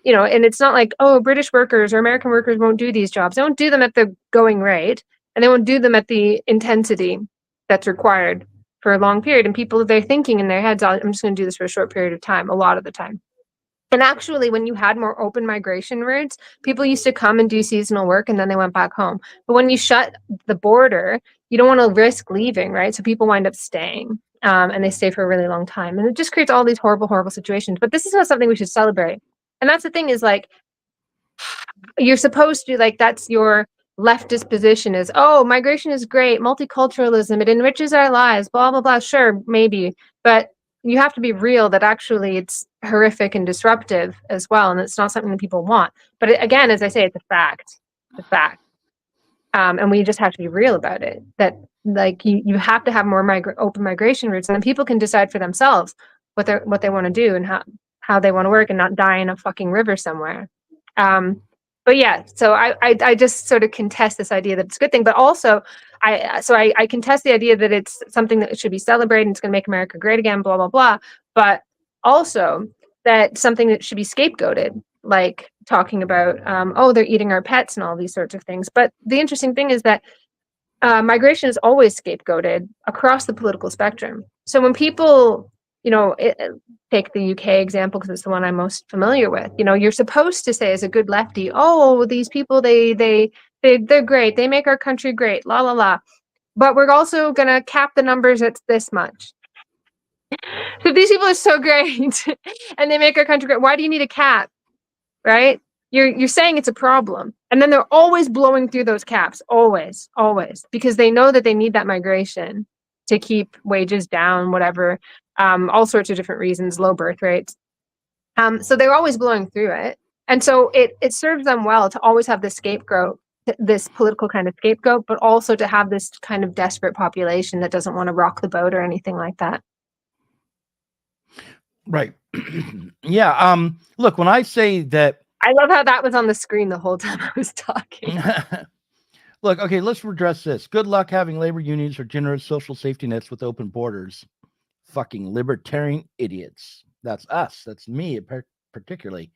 Speaker 3: You know, and it's not like, oh, British workers or American workers won't do these jobs. They won't do them at the going rate, and they won't do them at the intensity that's required for a long period. And people, they're thinking in their heads, I'm just going to do this for a short period of time, a lot of the time. And actually, when you had more open migration routes, people used to come and do seasonal work and then they went back home. But when you shut the border, you don't want to risk leaving, right? So people wind up staying, and they stay for a really long time. And it just creates all these horrible, horrible situations. But this is not something we should celebrate. And that's the thing is, like, you're supposed to, like, that's your leftist position is, oh, migration is great, multiculturalism, it enriches our lives, blah, blah, blah. Sure, maybe. But you have to be real that actually it's horrific and disruptive as well. And it's not something that people want. But again, as I say, it's a fact. It's a fact. And we just have to be real about it. That, like, you have to have more open migration routes, and then people can decide for themselves what they want to do and how they want to work, and not die in a fucking river somewhere. But yeah, so I just sort of contest this idea that it's a good thing, but also I contest the idea that it's something that should be celebrated and it's going to make America great again, blah, blah, blah. But also that something that should be scapegoated, like talking about, oh, they're eating our pets and all these sorts of things. But the interesting thing is that migration is always scapegoated across the political spectrum. So when people, you know, take the UK example because it's the one I'm most familiar with. You know, you're supposed to say as a good lefty, oh, these people, they're great. They make our country great, la, la, la. But we're also going to cap the numbers at this much. So if these people are so great and they make our country great, why do you need a cap, right? You're saying it's a problem. And then they're always blowing through those caps, always, because they know that they need that migration to keep wages down, whatever. All sorts of different reasons, low birth rates. So they're always blowing through it. And so it serves them well to always have this scapegoat, this political kind of scapegoat, but also to have this kind of desperate population that doesn't want to rock the boat or anything like that.
Speaker 2: Right. Yeah. Look, when I say that,
Speaker 3: I love how that was on the screen the whole time I was talking.
Speaker 2: Look, okay, let's redress this. Good luck having labor unions or generous social safety nets with open borders. Fucking libertarian idiots. That's us. That's me particularly.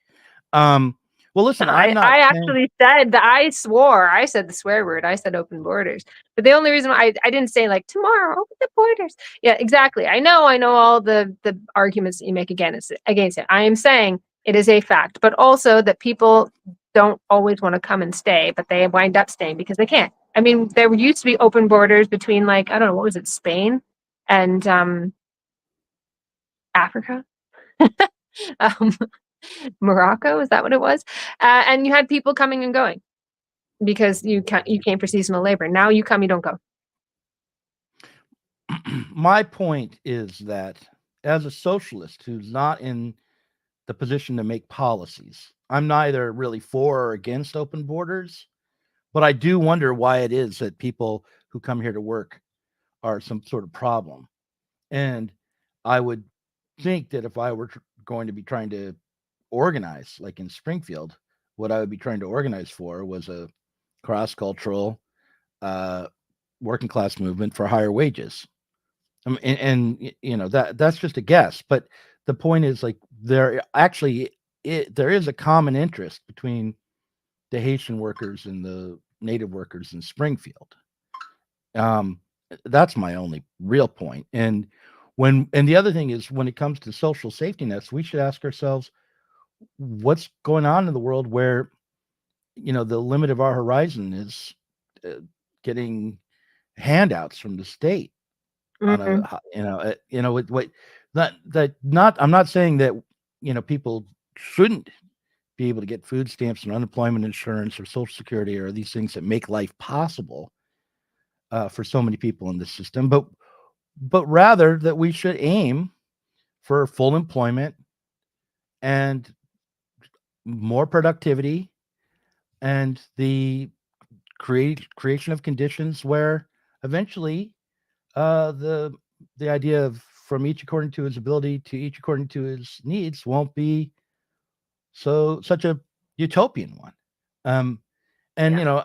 Speaker 2: Well, listen,
Speaker 3: I actually said that. I swore. I said the swear word. I said open borders. But the only reason I didn't say like tomorrow open the borders. Yeah, exactly. I know all the arguments that you make against it. I am saying it is a fact, but also that people don't always want to come and stay, but they wind up staying because they can't. I mean, there used to be open borders between, like, I don't know, what was it, Spain and Africa? Morocco, is that what it was? And you had people coming and going because you came for seasonal labor. Now you come, you don't go.
Speaker 2: My point is that as a socialist who's not in the position to make policies, I'm neither really for or against open borders, but I do wonder why it is that people who come here to work are some sort of problem. And I would think that if I were going to be trying to organize, like in Springfield, what I would be trying to organize for was a cross-cultural working class movement for higher wages. And you know, that's just a guess, but the point is, like, there is a common interest between the Haitian workers and the native workers in Springfield. That's my only real point. And the other thing is, when it comes to social safety nets, we should ask ourselves, what's going on in the world where, you know, the limit of our horizon is getting handouts from the state.
Speaker 3: Mm-hmm.
Speaker 2: I'm not saying that, you know, people shouldn't be able to get food stamps and unemployment insurance or Social Security or these things that make life possible for so many people in the system, but rather that we should aim for full employment and more productivity and the creation of conditions where eventually the idea of from each according to his ability to each according to his needs won't be such a utopian one. You know,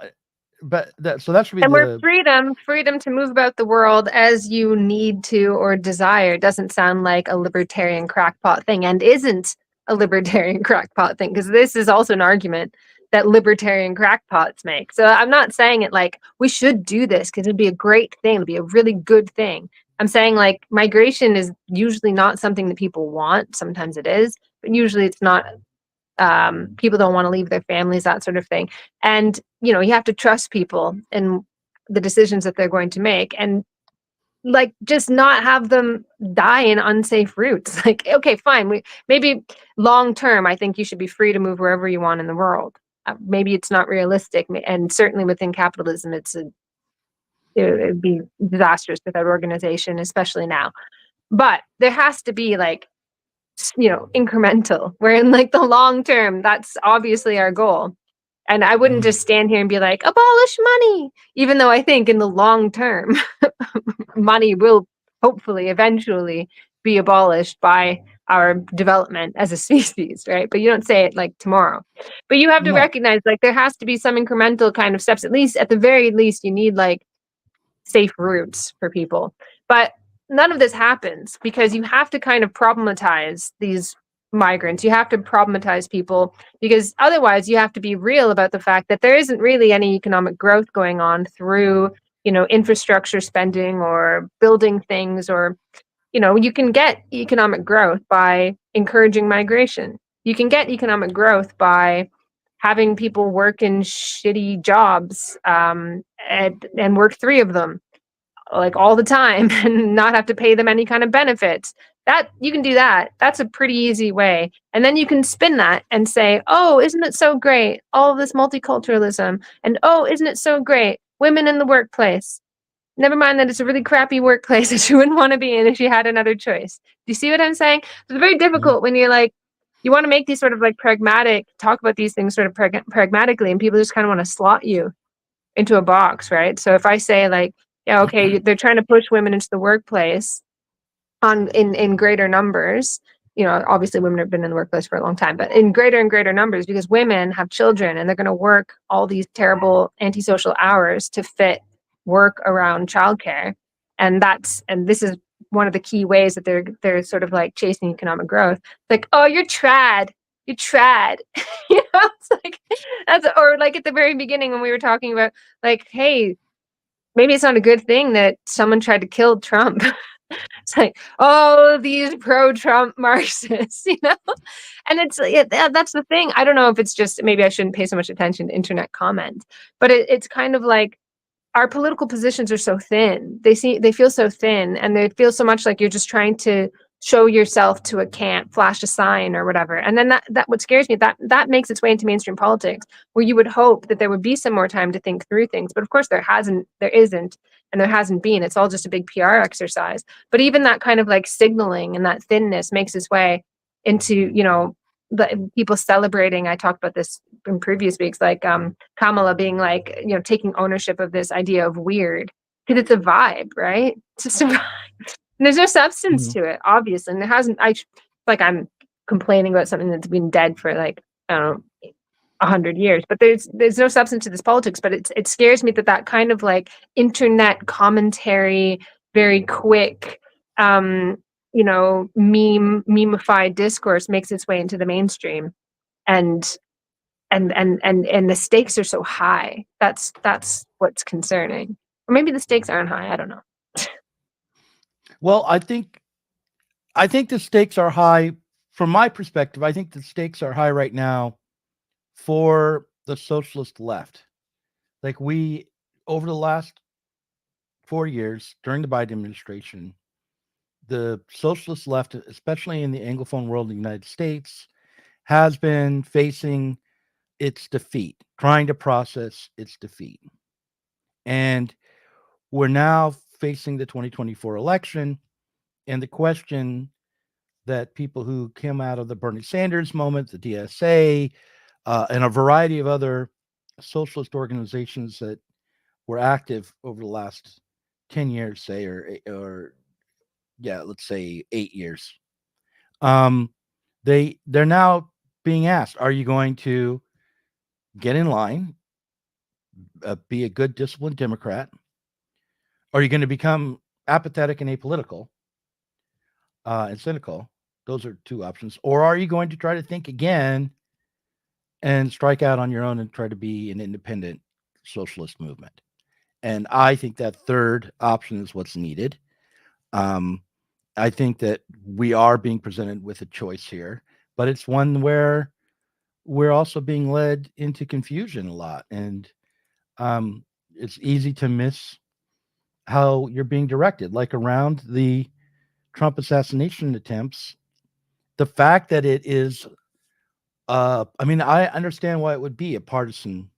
Speaker 2: but that should be.
Speaker 3: And where freedom to move about the world as you need to or desire doesn't sound like a libertarian crackpot thing, and isn't a libertarian crackpot thing, because this is also an argument that libertarian crackpots make. So I'm not saying it like we should do this because it'd be a great thing, it'd be a really good thing. I'm saying like migration is usually not something that people want. Sometimes it is, but usually it's not. People don't want to leave their families, that sort of thing. And, you know, you have to trust people in the decisions that they're going to make, and like just not have them die in unsafe routes. Like, okay, fine. Maybe long term, I think you should be free to move wherever you want in the world. Maybe it's not realistic. And certainly within capitalism, it'd be disastrous without organization, especially now. But there has to be like, you know, incremental, where in like the long term, that's obviously our goal. And I wouldn't just stand here and be like, abolish money, even though I think in the long term, money will hopefully eventually be abolished by our development as a species, right? But you don't say it like tomorrow. But you have to recognize like there has to be some incremental kind of steps. At least, at the very least, you need like safe routes for people. But none of this happens because you have to kind of problematize these migrants. You have to problematize people, because otherwise you have to be real about the fact that there isn't really any economic growth going on through, you know, infrastructure spending or building things, or, you know, you can get economic growth by encouraging migration. You can get economic growth by having people work in shitty jobs, and work 3 of them like all the time and not have to pay them any kind of benefits. That you can do that. That's a pretty easy way. And then you can spin that and say, oh, isn't it so great? All of this multiculturalism. And oh, isn't it so great? Women in the workplace. Never mind that it's a really crappy workplace that you wouldn't want to be in if you had another choice. Do you see what I'm saying? It's very difficult when you're like, you want to make these sort of like talk about these things sort of pragmatically, and people just kind of want to slot you into a box, right? So if I say like, yeah, okay, they're trying to push women into the workplace in greater numbers. You know, obviously women have been in the workplace for a long time, but in greater and greater numbers, because women have children and they're going to work all these terrible antisocial hours to fit work around childcare. And this is one of the key ways that they're sort of like chasing economic growth. Like, oh, you're trad. You trad. You know, it's like or like at the very beginning when we were talking about like, hey, maybe it's not a good thing that someone tried to kill Trump. It's like, oh, these pro-Trump Marxists, you know? And it's that's the thing. I don't know if it's just, maybe I shouldn't pay so much attention to internet comments, but it's kind of like our political positions are so thin. They feel so thin, and they feel so much like you're just trying to show yourself to a camp, flash a sign or whatever. And then that what scares me, that makes its way into mainstream politics, where you would hope that there would be some more time to think through things. But of course there isn't, and there hasn't been. It's all just a big PR exercise. But even that kind of like signaling and that thinness makes its way into, you know, the people celebrating. I talked about this in previous weeks, like Kamala being like, you know, taking ownership of this idea of weird, because it's a vibe, right? It's just a vibe. And there's no substance to it, obviously. And there hasn't, like I'm complaining about something that's been dead for like, I don't know, 100 years, but there's no substance to this politics. But it scares me that kind of like internet commentary, very quick, you know, memeified discourse makes its way into the mainstream, and the stakes are so high. That's what's concerning. Or maybe the stakes aren't high. I don't know.
Speaker 2: Well, I think the stakes are high from my perspective. I think the stakes are high right now for the socialist left. Like over the last 4 years during the Biden administration, the socialist left, especially in the Anglophone world in the United States, has been facing its defeat, trying to process its defeat. And we're now facing the 2024 election, and the question that people who came out of the Bernie Sanders moment, the DSA, and a variety of other socialist organizations that were active over the last 10 years, say, or let's say 8 years. They're now being asked, are you going to get in line, be a good, disciplined Democrat? Are you going to become apathetic and apolitical and cynical? Those are two options. Or are you going to try to think again and strike out on your own and try to be an independent socialist movement? And I think that third option is what's needed. I think that we are being presented with a choice here, but it's one where we're also being led into confusion a lot. And it's easy to miss how you're being directed, like around the Trump assassination attempts. The fact that it is, I mean, I understand why it would be a partisan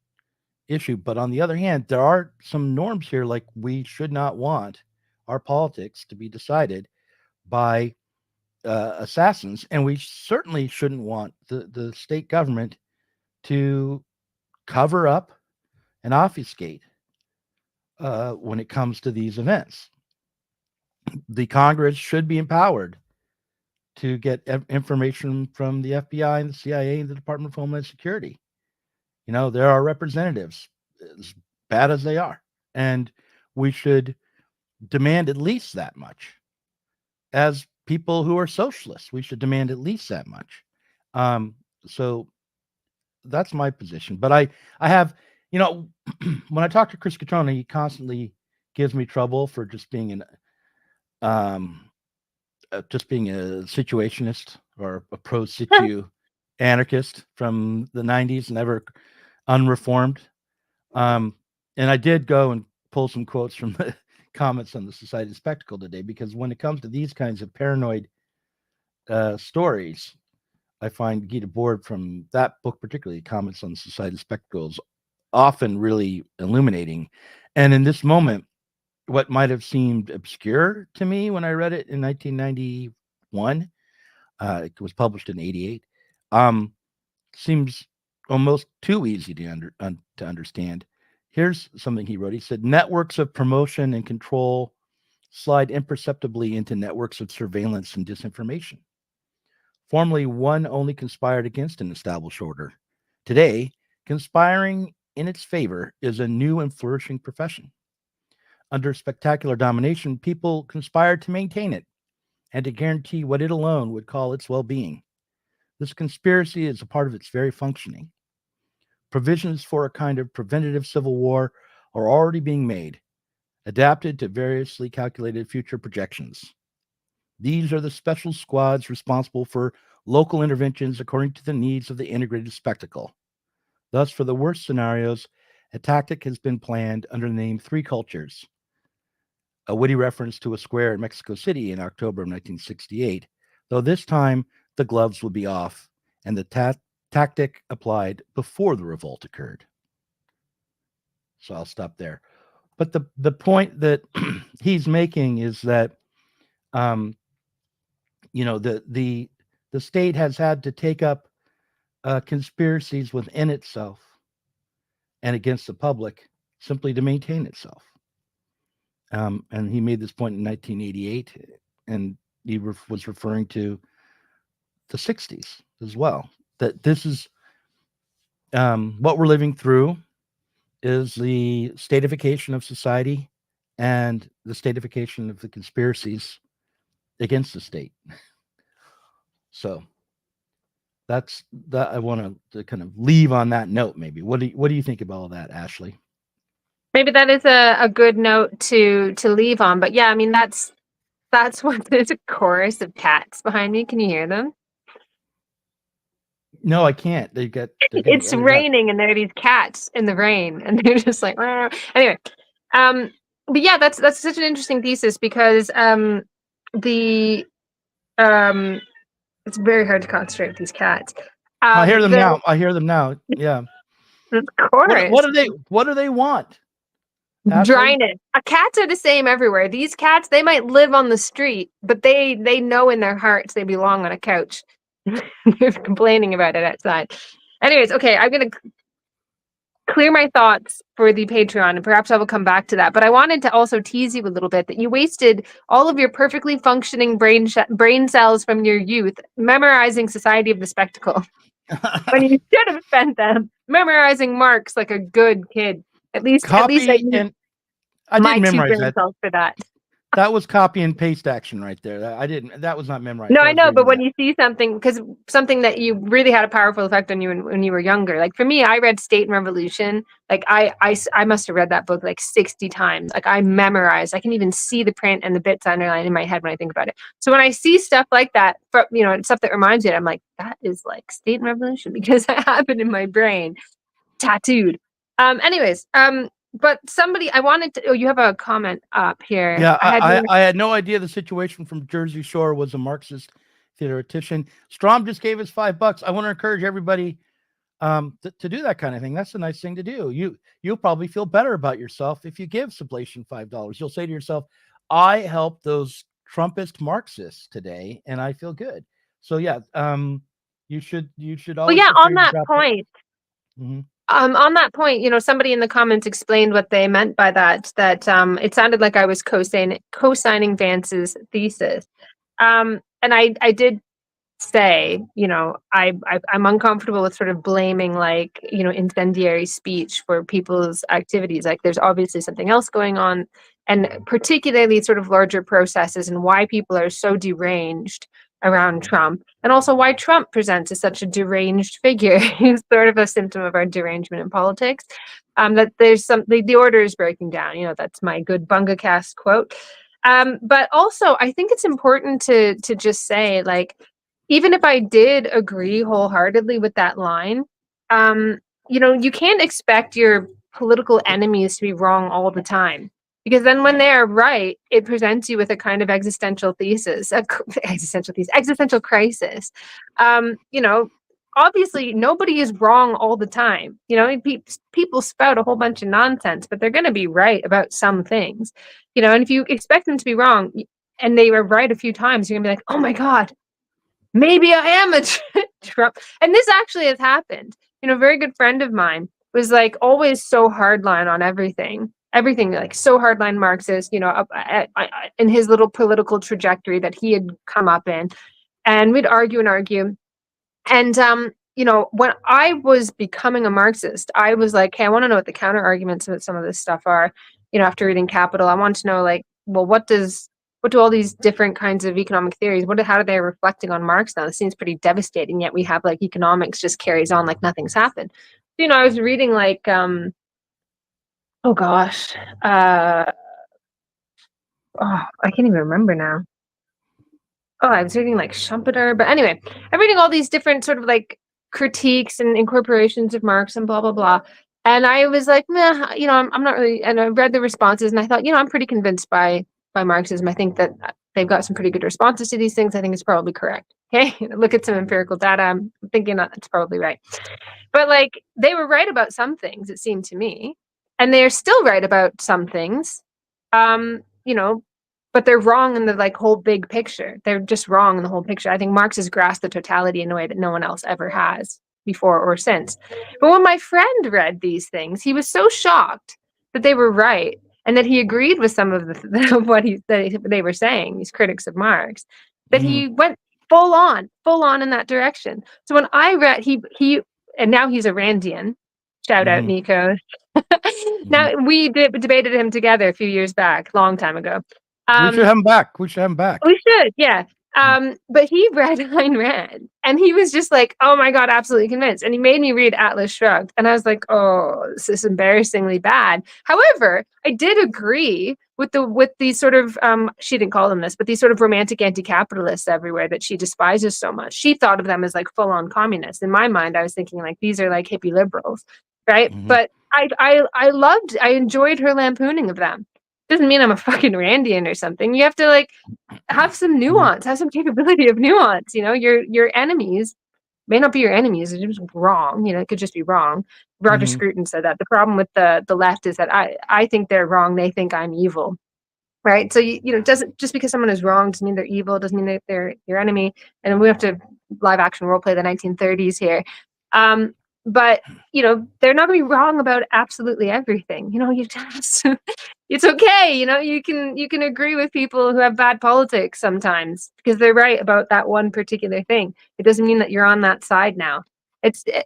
Speaker 2: issue, but on the other hand, there are some norms here, like we should not want our politics to be decided by assassins, and we certainly shouldn't want the state government to cover up and obfuscate when it comes to these events. The Congress should be empowered to get information from the FBI and the CIA and the Department of Homeland Security. You know, there are representatives, as bad as they are, and we should demand at least that much. As people who are socialists, we should demand at least that much. So that's my position. But I have, you know, when I talk to Chris Catrona, he constantly gives me trouble for just being a situationist or a pro situ anarchist from the 90s, never unreformed. And I did go and pull some quotes from the comments on the Society of Spectacle today, because when it comes to these kinds of paranoid stories, I find Gita Board from that book, particularly Comments on the Society of Spectacle, is often really illuminating. And in this moment, what might have seemed obscure to me when I read it in 1991, it was published in 88, seems almost too easy to understand. Here's something he wrote. He said, networks of promotion and control slide imperceptibly into networks of surveillance and disinformation. Formerly, one only conspired against an established order. Today, conspiring in its favor is a new and flourishing profession. Under spectacular domination, people conspired to maintain it and to guarantee what it alone would call its well-being. This conspiracy is a part of its very functioning. Provisions for a kind of preventative civil war are already being made, adapted to variously calculated future projections. These are the special squads responsible for local interventions according to the needs of the integrated spectacle. Thus, for the worst scenarios, a tactic has been planned under the name Three Cultures, a witty reference to a square in Mexico City in October of 1968, though this time the gloves will be off and the tactic applied before the revolt occurred. So I'll stop there. But the point that he's making is that, you know, the state has had to take up conspiracies within itself and against the public simply to maintain itself. And he made this point in 1988, and he was referring to the 60s as well. That this is what we're living through is the statification of society and the statification of the conspiracies against the state. So that's that. I want to kind of leave on that note. Maybe what do you think about all that, Ashley?
Speaker 3: Maybe that is a good note to leave on. But yeah, I mean that's what there's a chorus of cats behind me. Can you hear them?
Speaker 2: No, I can't.
Speaker 3: It's raining and there are these cats in the rain and they're just like, "Rah." Anyway. But yeah, that's such an interesting thesis because it's very hard to concentrate with these cats.
Speaker 2: I hear them now. Yeah.
Speaker 3: Of course.
Speaker 2: What do they want?
Speaker 3: Dryness. Cats are the same everywhere. These cats, they might live on the street, but they know in their hearts they belong on a couch. They're complaining about it outside. Anyways, okay, I'm going to clear my thoughts for the Patreon, and perhaps I will come back to that. But I wanted to also tease you a little bit that you wasted all of your perfectly functioning brain cells from your youth memorizing Society of the Spectacle when you should have spent them memorizing Marx like a good kid. At least I
Speaker 2: didn't memorize that
Speaker 3: for that.
Speaker 2: That was copy and paste action right there. That was not memorized.
Speaker 3: No,
Speaker 2: I
Speaker 3: I
Speaker 2: was
Speaker 3: know, but
Speaker 2: reading
Speaker 3: when
Speaker 2: that.
Speaker 3: you see something, because something that you really had a powerful effect on you when you were younger. Like for me, I read State and Revolution. Like I must have read that book like 60 times. Like I memorized. I can even see the print and the bits underlined in my head when I think about it. So when I see stuff like that, stuff that reminds me, I'm like, that is like State and Revolution because that happened in my brain, tattooed. Anyways, but somebody, I wanted to. Oh, you have a comment up here.
Speaker 2: Yeah,
Speaker 3: I
Speaker 2: I had no idea the situation from Jersey Shore was a Marxist theoretician. Strom just gave us $5. I want to encourage everybody to do that kind of thing. That's a nice thing to do. You'll probably feel better about yourself if you give Sublation $5. You'll say to yourself, I helped those Trumpist Marxists today, and I feel good. So yeah, you should
Speaker 3: well,
Speaker 2: always
Speaker 3: yeah.
Speaker 2: feel
Speaker 3: On
Speaker 2: free to
Speaker 3: that
Speaker 2: drop it.
Speaker 3: point.
Speaker 2: Mhm.
Speaker 3: On that point, somebody in the comments explained what they meant by that. That it sounded like I was co-signing Vance's thesis, and I did say, I'm uncomfortable with sort of blaming like incendiary speech for people's activities. Like there's obviously something else going on, and particularly sort of larger processes and why people are so deranged around Trump, and also why Trump presents as such a deranged figure. He's sort of a symptom of our derangement in politics. That there's the order is breaking down. That's my good BungaCast quote. But also, I think it's important to just say, like, even if I did agree wholeheartedly with that line, you can't expect your political enemies to be wrong all the time. Because then when they are right, it presents you with a kind of existential crisis. Obviously nobody is wrong all the time. People spout a whole bunch of nonsense, but they're going to be right about some things. And if you expect them to be wrong and they were right a few times, you're going to be like, oh my God, maybe I am a Trump. And this actually has happened. A very good friend of mine was like always so hardline on everything, like so hardline Marxist, in his little political trajectory that he had come up in. And we'd argue and argue. And, when I was becoming a Marxist, I was like, hey, I want to know what the counter arguments of some of this stuff are. After reading Capital, I want to know, like, well, what do all these different kinds of economic theories, how are they reflecting on Marx now? This seems pretty devastating, yet we have like economics just carries on like nothing's happened. I was reading like, oh gosh, I can't even remember now. Oh, I was reading like Schumpeter, but anyway, I'm reading all these different sort of like critiques and incorporations of Marx and blah, blah, blah. And I was like, meh, I'm not really, and I read the responses and I thought, I'm pretty convinced by Marxism. I think that they've got some pretty good responses to these things. I think it's probably correct. Okay. Look at some empirical data. I'm thinking that it's probably right. But like they were right about some things, it seemed to me. And they're still right about some things. But they're wrong in the like whole big picture. They're just wrong in the whole picture. I think Marx has grasped the totality in a way that no one else ever has before or since. But when my friend read these things, he was so shocked that they were right and that he agreed with some of what they were saying, these critics of Marx, that he went full on in that direction. So when I read he and now he's a Randian. Shout out Nico. Now we debated him together a few years back, long time ago.
Speaker 2: We should have him back. We should,
Speaker 3: yeah. But he read Ayn Rand and he was just like, oh my God, absolutely convinced. And he made me read Atlas Shrugged. And I was like, oh, this is embarrassingly bad. However, I did agree with these sort of, she didn't call them this, but these sort of romantic anti-capitalists everywhere that she despises so much. She thought of them as like full-on communists. In my mind, I was thinking like, these are like hippie liberals, right? But I enjoyed her lampooning of them. Doesn't mean I'm a fucking Randian or something. You have to like have some nuance, have some capability of nuance. Your enemies may not be your enemies. It's just wrong. It could just be wrong. Roger Scruton said that. The problem with the left is that I think they're wrong. They think I'm evil. Right. So, doesn't just because someone is wrong doesn't mean they're evil, doesn't mean that they're your enemy. And we have to live action role play the 1930s here. But, they're not going to be wrong about absolutely everything. You just, it's okay. You can agree with people who have bad politics sometimes because they're right about that one particular thing. It doesn't mean that you're on that side now.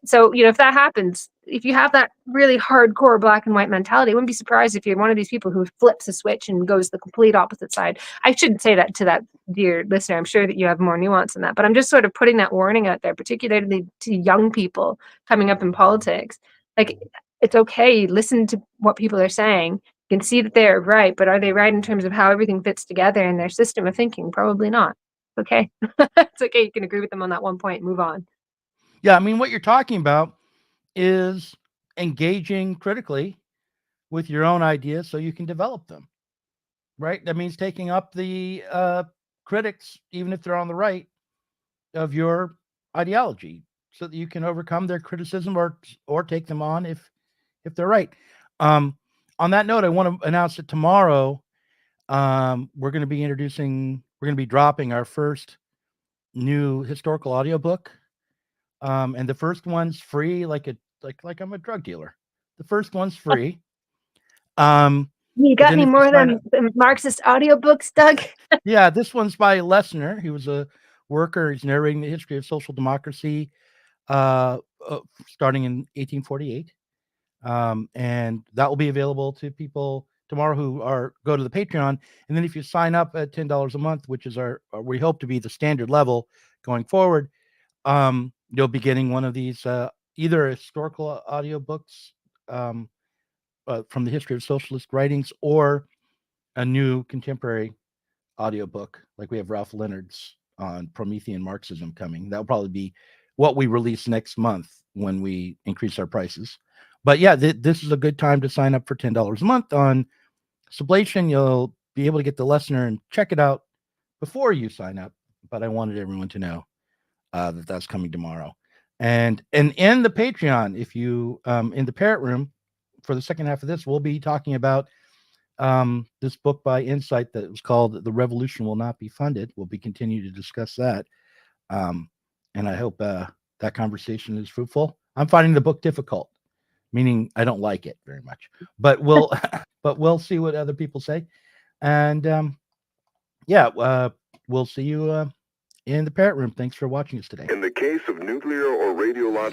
Speaker 3: So, if that happens, if you have that really hardcore black and white mentality, I wouldn't be surprised if you're one of these people who flips a switch and goes the complete opposite side. I shouldn't say that to that dear listener. I'm sure that you have more nuance than that, but I'm just sort of putting that warning out there, particularly to young people coming up in politics. Like, it's okay. Listen to what people are saying. You can see that they're right, but are they right in terms of how everything fits together in their system of thinking? Probably not. Okay. It's okay. You can agree with them on that one point and move on.
Speaker 2: Yeah, I mean, what you're talking about is engaging critically with your own ideas so you can develop them, right? That means taking up the critics, even if they're on the right, of your ideology, so that you can overcome their criticism or take them on if they're right. On that note, I want to announce that tomorrow we're going to be dropping our first new historical audiobook. And the first one's free, like I'm a drug dealer. The first one's free.
Speaker 3: You got any more than Marxist audiobooks, Doug?
Speaker 2: Yeah, this one's by Lessner. He was a worker. He's narrating the history of social democracy starting in 1848. And that will be available to people tomorrow who go to the Patreon. And then if you sign up at $10 a month, which is we hope to be the standard level going forward, you'll be getting one of these either historical audiobooks from the history of socialist writings, or a new contemporary audiobook, like we have Ralph Leonard's on Promethean Marxism coming. That'll probably be what we release next month when we increase our prices. But yeah, this is a good time to sign up for $10 a month on Sublation. You'll be able to get the Lessner and check it out before you sign up. But I wanted everyone to know that that's coming tomorrow. And in the Patreon, if you in the Parrot Room for the second half of this, we'll be talking about this book by Insight that was called "The Revolution Will Not Be Funded." We'll be continuing to discuss that, and I hope that conversation is fruitful. I'm finding the book difficult, meaning I don't like it very much, but we'll see what other people say, and we'll see you in the Parrot Room. Thanks for watching us today.
Speaker 1: In the case of nuclear or radiological